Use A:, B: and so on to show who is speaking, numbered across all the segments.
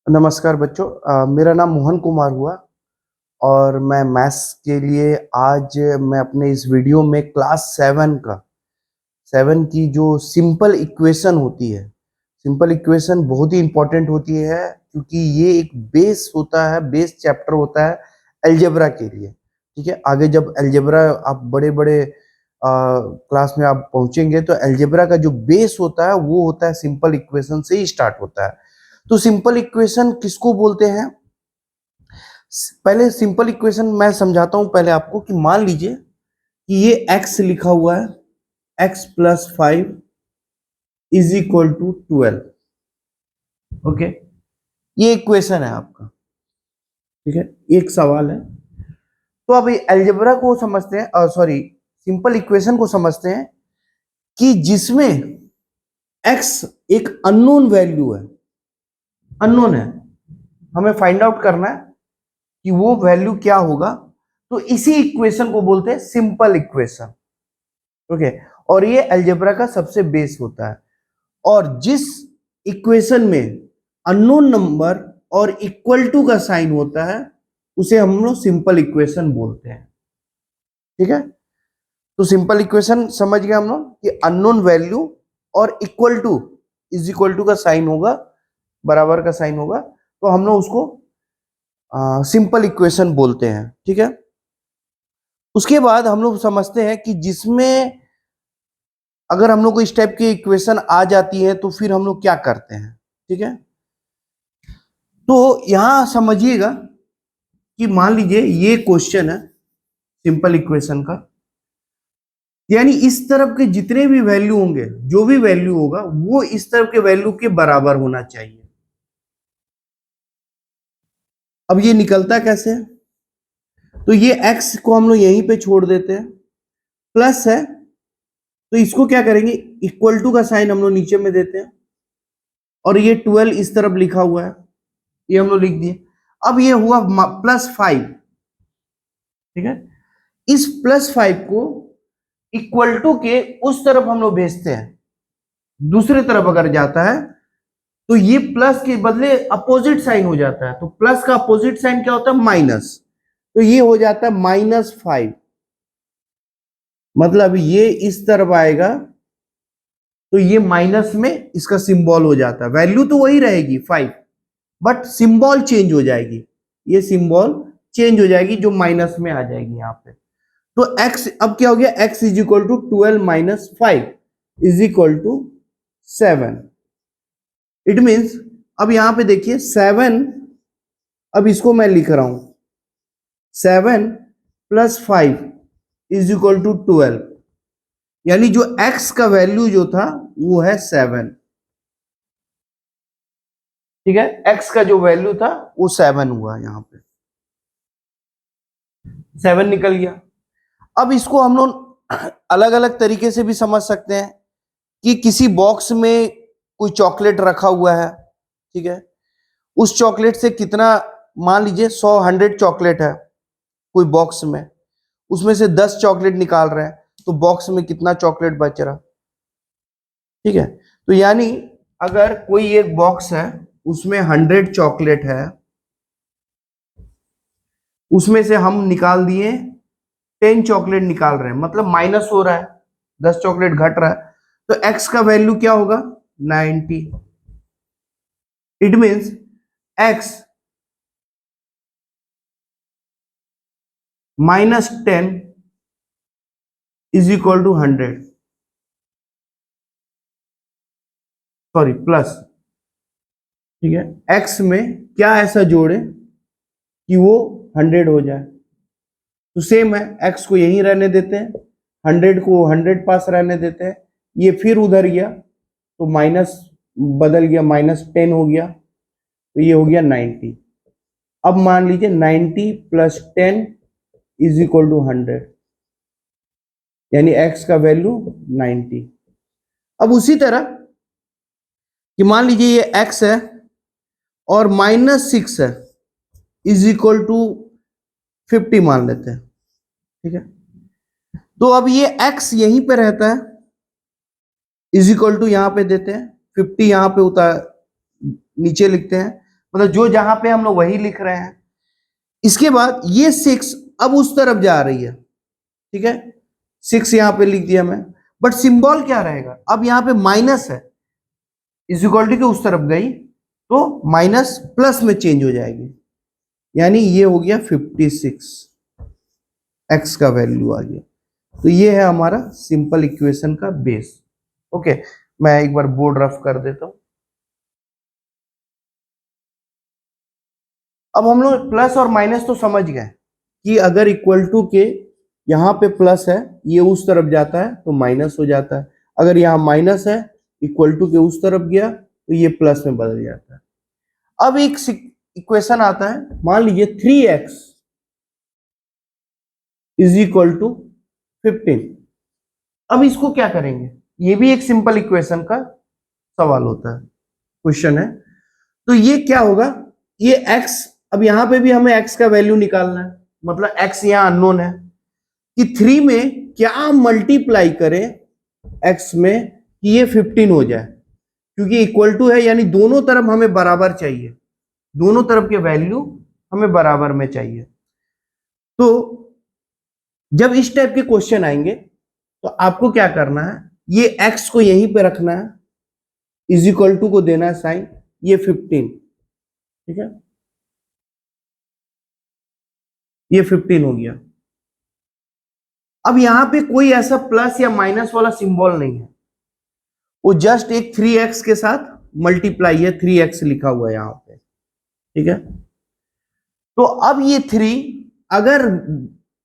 A: नमस्कार बच्चों। मेरा नाम मोहन कुमार हुआ और मैं मैथ्स के लिए आज मैं अपने इस वीडियो में क्लास 7 की जो सिंपल इक्वेशन होती है, सिंपल इक्वेशन बहुत ही इंपॉर्टेंट होती है क्योंकि ये एक बेस होता है, बेस चैप्टर होता है अलजेब्रा के लिए। ठीक है, आगे जब अलजेब्रा आप बड़े बड़े क्लास में आप पहुंचेंगे तो अलजेब्रा का जो बेस होता है वो होता है सिंपल इक्वेशन से ही स्टार्ट होता है। तो सिंपल इक्वेशन किसको बोलते हैं? पहले सिंपल इक्वेशन मैं समझाता हूं पहले आपको कि मान लीजिए कि ये x लिखा हुआ है, x+5 is equal to 12। Okay, ये इक्वेशन है आपका। ठीक है, एक सवाल है। तो अब अलजेब्रा को समझते हैं, सॉरी सिंपल इक्वेशन को समझते हैं कि जिसमें x एक अननोन वैल्यू है, अननोन है, हमें फाइंड आउट करना है कि वो वैल्यू क्या होगा। तो इसी इक्वेशन को बोलते हैं सिंपल इक्वेशन। ओके, और ये अलजेब्रा का सबसे बेस होता है। और जिस इक्वेशन में अननोन नंबर और इक्वल टू का साइन होता है उसे हम लोग सिंपल इक्वेशन बोलते हैं। ठीक है, तो सिंपल इक्वेशन समझ गए हम लोग कि अननोन वैल्यू और equal to, is equal to का साइन होगा, बराबर का साइन होगा, तो हम लोग उसको सिंपल इक्वेशन बोलते हैं। ठीक है, उसके बाद हम लोग समझते हैं कि जिसमें अगर हम लोग को इस टाइप की इक्वेशन आ जाती है तो फिर हम लोग क्या करते हैं। ठीक है, तो यहां समझिएगा कि मान लीजिए ये क्वेश्चन है सिंपल इक्वेशन का, यानी इस तरफ के जितने भी वैल्यू होंगे, जो भी वैल्यू होगा वो इस तरफ के वैल्यू के बराबर होना चाहिए। अब ये निकलता कैसे? तो ये x को हम लोग यहीं पे छोड़ देते हैं, प्लस है तो इसको क्या करेंगे, इक्वल टू का साइन हम लोग नीचे में देते हैं, और ये 12 इस तरफ लिखा हुआ है, ये हम लोग लिख दिए। अब ये हुआ +5। ठीक है, इस +5 को इक्वल टू के उस तरफ हम लोग भेजते हैं, दूसरी तरफ अगर जाता है तो ये प्लस के बदले अपोजिट साइन हो जाता है। तो प्लस का अपोजिट साइन क्या होता है? माइनस। तो ये हो जाता है -5, मतलब ये इस तरफ आएगा तो ये माइनस में इसका सिंबल हो जाता है। वैल्यू तो वही रहेगी 5, बट सिंबल चेंज हो जाएगी, ये सिंबल चेंज हो जाएगी जो माइनस में आ जाएगी यहां पे। तो x अब क्या हो गया, x is equal to 12 - 5 is equal to 7। It means अब यहां पे देखिए 7, अब इसको मैं लिख रहा हूं 7 + 5 इज इक्वल टू 12, यानी जो x का वैल्यू जो था वो है 7। ठीक है, x का जो वैल्यू था वो 7 हुआ, यहां पे 7 निकल गया। अब इसको हम लोग अलग अलग तरीके से भी समझ सकते हैं कि किसी बॉक्स में कोई चॉकलेट रखा हुआ है। ठीक है, उस चॉकलेट से कितना, मान लीजिए 100 चॉकलेट है कोई बॉक्स में, उसमें से 10 चॉकलेट निकाल रहे हैं तो बॉक्स में कितना चॉकलेट बच रहा। ठीक है, तो यानी अगर कोई एक बॉक्स है उसमें 100 चॉकलेट है, उसमें से हम निकाल दिए 10 चॉकलेट निकाल रहे हैं, मतलब माइनस हो रहा है, 10 चॉकलेट घट रहा है, तो x का वैल्यू क्या होगा? 90। It means x -10 is equal to 100, sorry plus. ठीक है, x में क्या ऐसा जोड़े कि वो 100 हो जाए? तो सेम है, x को यहीं रहने देते हैं, 100 को 100 पास रहने देते हैं, ये फिर उधर गया तो माइनस बदल गया, -10 हो गया, तो ये हो गया 90। अब मान लीजिए 90 + 10 इज इक्वल टू 100, यानी x का वैल्यू 90। अब उसी तरह कि मान लीजिए ये x है और -6 है, इज इक्वल टू 50 मान लेते हैं। ठीक है, तो अब ये x यहीं पे रहता है, इज इक्वल टू यहां पे देते हैं, 50 यहां पे उतार नीचे लिखते हैं, मतलब जो जहां पे हम लोग वही लिख रहे हैं। इसके बाद ये 6 अब उस तरफ जा रही है, ठीक है, 6 यहां पे लिख दिया मैं, बट सिंबल क्या रहेगा, अब यहां पे माइनस है, इज इक्वल टू के उस तरफ गई तो माइनस प्लस में चेंज हो जाएगी, यानी ये हो गया 56, एक्स का वैल्यू आ गया। तो ये है हमारा सिंपल इक्वेशन का बेस। ओके, मैं एक बार बोर्ड रफ कर देता हूं। अब हम लोग प्लस और माइनस तो समझ गए कि अगर इक्वल टू के यहां पे प्लस है, ये उस तरफ जाता है तो माइनस हो जाता है, अगर यहां माइनस है इक्वल टू के उस तरफ गया तो ये प्लस में बदल जाता है। अब एक इक्वेशन आता है, मान लीजिए 3x इज इक्वल टू 15। अब इसको क्या करेंगे, ये भी एक सिंपल इक्वेशन का सवाल होता है, क्वेश्चन है। तो ये क्या होगा, ये x, अब यहां पे भी हमें x का वैल्यू निकालना है, मतलब x यहां अननोन है कि 3 में क्या मल्टीप्लाई करें x में कि ये 15 हो जाए, क्योंकि इक्वल टू है यानी दोनों तरफ हमें बराबर चाहिए, दोनों तरफ के वैल्यू हमें बराबर में चाहिए। तो जब इस टाइप के क्वेश्चन आएंगे तो आपको क्या करना है, ये x को यहीं पे रखना है, इज इक्वल टू को देना है साइन, ये 15, ठीक है, ये 15 हो गया। अब यहां पे कोई ऐसा प्लस या माइनस वाला सिंबल नहीं है, वो जस्ट एक 3x के साथ मल्टीप्लाई है, 3x लिखा हुआ है यहां पे, ठीक है। तो अब ये 3 अगर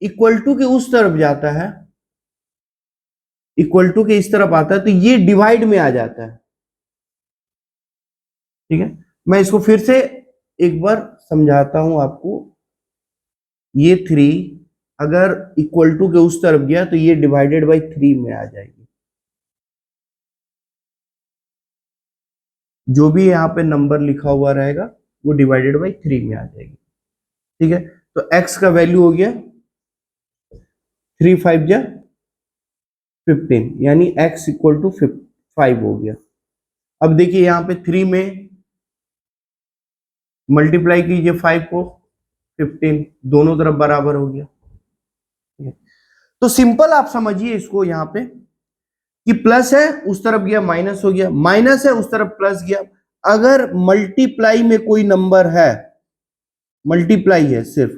A: इक्वल टू के उस तरफ जाता है, इक्वल टू के इस तरफ आता है तो ये डिवाइड में आ जाता है, ठीक है। मैं इसको फिर से एक बार समझाता हूं आपको, ये 3 अगर इक्वल टू के उस तरफ गया तो ये डिवाइडेड बाई 3 में आ जाएगी, जो भी यहाँ पे नंबर लिखा हुआ रहेगा वो डिवाइडेड बाई 3 में आ जाएगी, ठीक है। तो x का वैल्यू हो गया 3 5 जा 15, यानी x इक्वल टू 5 हो गया। अब देखिए यहाँ पे 3 में मल्टीप्लाई कीजिए 5 को 15, दोनों तरफ बराबर हो गया, ठीक है। तो सिंपल आप समझिए इसको यहाँ पे कि प्लस है उस तरफ गया माइनस हो गया, माइनस है उस तरफ प्लस गया। अगर मल्टीप्लाई में कोई नंबर है, मल्टीप्लाई है सिर्फ,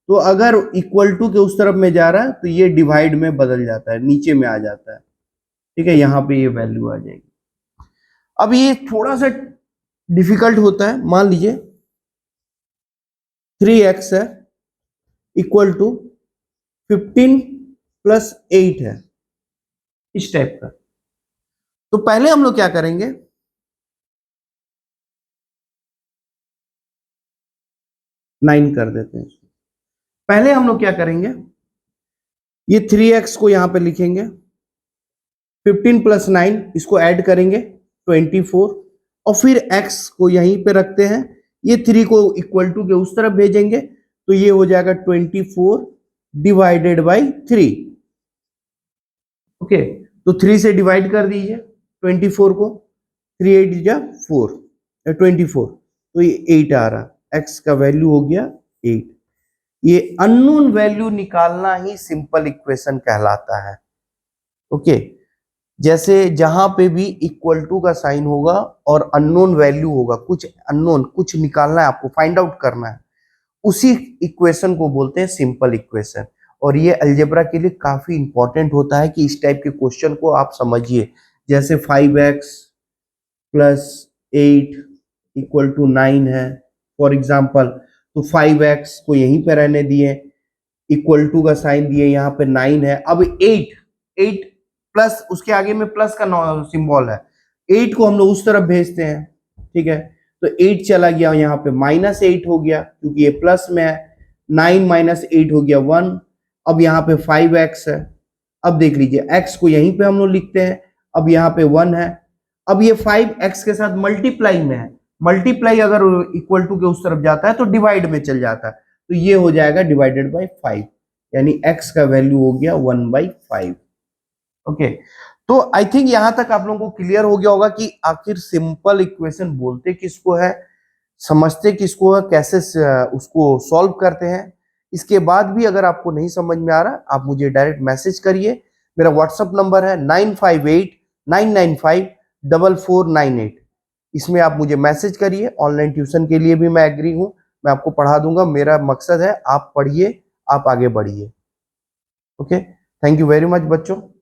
A: तो अगर इक्वल टू के उस तरफ में जा रहा है तो ये डिवाइड में बदल जाता है, नीचे में आ जाता है, ठीक है, यहां पे ये वैल्यू आ जाएगी। अब ये थोड़ा सा डिफिकल्ट होता है, मान लीजिए 3x है इक्वल टू 15 प्लस 8 है, इस टाइप का। तो पहले हम लोग क्या करेंगे, नाइन कर देते हैं इसको। पहले हम लोग क्या करेंगे, ये 3x को यहां पे लिखेंगे, 15 प्लस 9 इसको ऐड करेंगे 24, और फिर x को यहीं पे रखते हैं, ये 3 को इक्वल टू के उस तरफ भेजेंगे तो ये हो जाएगा 24 डिवाइडेड बाई 3। ओके, तो 3 से डिवाइड कर दीजिए 24 को, 3 8 जा 4 24, तो ये 8 आ रहा, x का वैल्यू हो गया 8। ये अननोन वैल्यू निकालना ही सिंपल इक्वेशन कहलाता है। ओके, जैसे जहां पे भी इक्वल टू का साइन होगा और अननोन वैल्यू होगा, कुछ अननोन कुछ निकालना है आपको, फाइंड आउट करना है, उसी इक्वेशन को बोलते हैं सिंपल इक्वेशन। और ये अलजेब्रा के लिए काफी इंपॉर्टेंट होता है कि इस टाइप के क्वेश्चन को आप समझिए, जैसे 5x प्लस 8 इक्वल टू 9 है फॉर एग्जाम्पल, तो 5x को यहीं पे रहने दिए, इक्वल टू का साइन दिए, यहाँ पे 9 है। अब 8 प्लस उसके आगे में प्लस का सिंबल है, 8 को हम लोग उस तरफ भेजते हैं, ठीक है, तो 8 चला गया यहाँ पे माइनस 8 हो गया क्योंकि ये प्लस में है, 9 माइनस 8 हो गया 1। अब यहाँ पे 5x है, अब देख लीजिए x को यहीं पे हम लोग लिखते हैं, अब यहाँ पे 1 है, अब ये 5x के साथ मल्टीप्लाई में है, मल्टीप्लाई अगर इक्वल टू के उस तरफ जाता है तो डिवाइड में चल जाता है, तो ये हो जाएगा डिवाइडेड बाई 5, यानी x का वैल्यू हो गया 1/5। ओके, तो आई थिंक यहां तक आप लोगों को क्लियर हो गया होगा कि आखिर सिंपल इक्वेशन बोलते किसको है। समझते किसको है, कैसे उसको सॉल्व करते हैं। इसके बाद भी अगर आपको नहीं समझ में आ रहा, आप मुझे डायरेक्ट मैसेज करिए। मेरा व्हाट्सअप नंबर है 9589954498। इसमें आप मुझे मैसेज करिए। ऑनलाइन ट्यूशन के लिए भी मैं एग्री हूँ, मैं आपको पढ़ा दूंगा। मेरा मकसद है आप पढ़िए, आप आगे बढ़िए। Okay, thank you very much बच्चों।